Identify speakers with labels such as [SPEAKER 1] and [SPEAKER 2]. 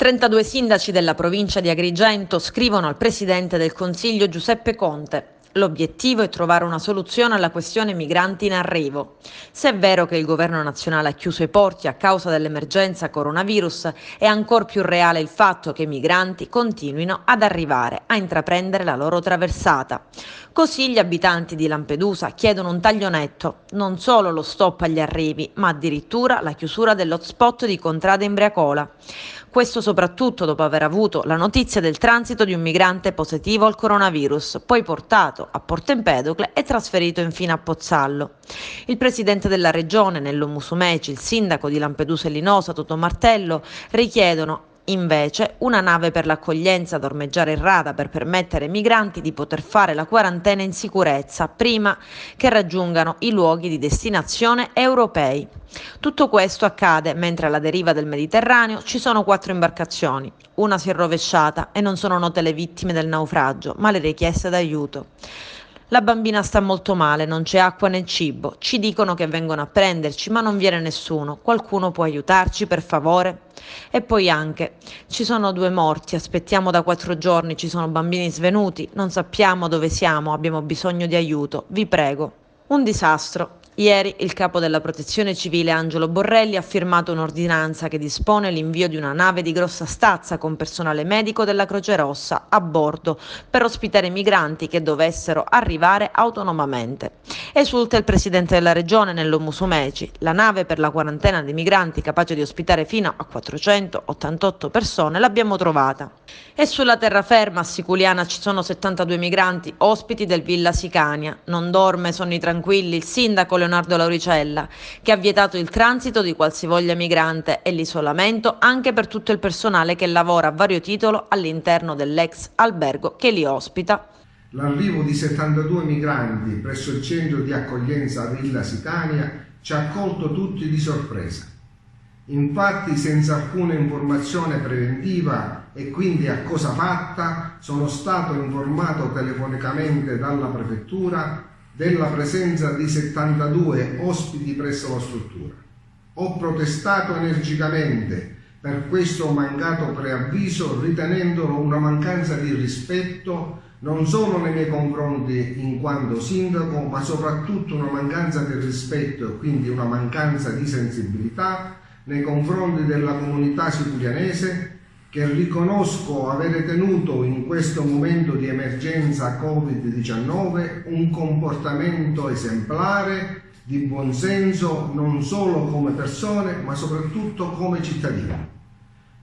[SPEAKER 1] 32 sindaci della provincia di Agrigento scrivono al Presidente del Consiglio Giuseppe Conte. L'obiettivo è trovare una soluzione alla questione migranti in arrivo. Se è vero che il governo nazionale ha chiuso i porti a causa dell'emergenza coronavirus, è ancor più reale il fatto che i migranti continuino ad arrivare, a intraprendere la loro traversata. Così gli abitanti di Lampedusa chiedono un taglio netto, non solo lo stop agli arrivi, ma addirittura la chiusura dell'hotspot di Contrada Imbriacola. Questo soprattutto dopo aver avuto la notizia del transito di un migrante positivo al coronavirus, poi portato a Porto Empedocle e trasferito infine a Pozzallo. Il presidente della regione, Nello Musumeci, il sindaco di Lampedusa e Linosa, Toto Martello, richiedono invece una nave per l'accoglienza ad ormeggiare in rada per permettere ai migranti di poter fare la quarantena in sicurezza prima che raggiungano i luoghi di destinazione europei. Tutto questo accade mentre alla deriva del Mediterraneo ci sono 4 imbarcazioni. Una si è rovesciata e non sono note le vittime del naufragio, ma le richieste d'aiuto. La bambina sta molto male, non c'è acqua né cibo. Ci dicono che vengono a prenderci, ma non viene nessuno. Qualcuno può aiutarci, per favore? E poi anche, ci sono 2 morti, aspettiamo da 4 giorni, ci sono bambini svenuti, non sappiamo dove siamo, abbiamo bisogno di aiuto, vi prego. Un disastro. Ieri il capo della Protezione Civile Angelo Borrelli ha firmato un'ordinanza che dispone l'invio di una nave di grossa stazza con personale medico della Croce Rossa a bordo per ospitare i migranti che dovessero arrivare autonomamente. Esulta il presidente della regione Nello Musumeci. La nave per la quarantena dei migranti capace di ospitare fino a 488 persone l'abbiamo trovata. E sulla terraferma a Siculiana ci sono 72 migranti ospiti del Villa Sicania. Non dorme sonni tranquilli il sindaco Leonardo Lauricella, che ha vietato il transito di qualsivoglia migrante e l'isolamento anche per tutto il personale che lavora a vario titolo all'interno dell'ex albergo che li ospita.
[SPEAKER 2] L'arrivo di 72 migranti presso il centro di accoglienza Villa Sicania ci ha accolto tutti di sorpresa. Infatti, senza alcuna informazione preventiva e quindi a cosa fatta, sono stato informato telefonicamente dalla prefettura della presenza di 72 ospiti presso la struttura. Ho protestato energicamente per questo mancato preavviso, ritenendolo una mancanza di rispetto non solo nei miei confronti in quanto sindaco, ma soprattutto una mancanza di rispetto e quindi una mancanza di sensibilità nei confronti della comunità siculianese, che riconosco avere tenuto in questo momento di emergenza Covid-19 un comportamento esemplare, di buonsenso, non solo come persone ma soprattutto come cittadini.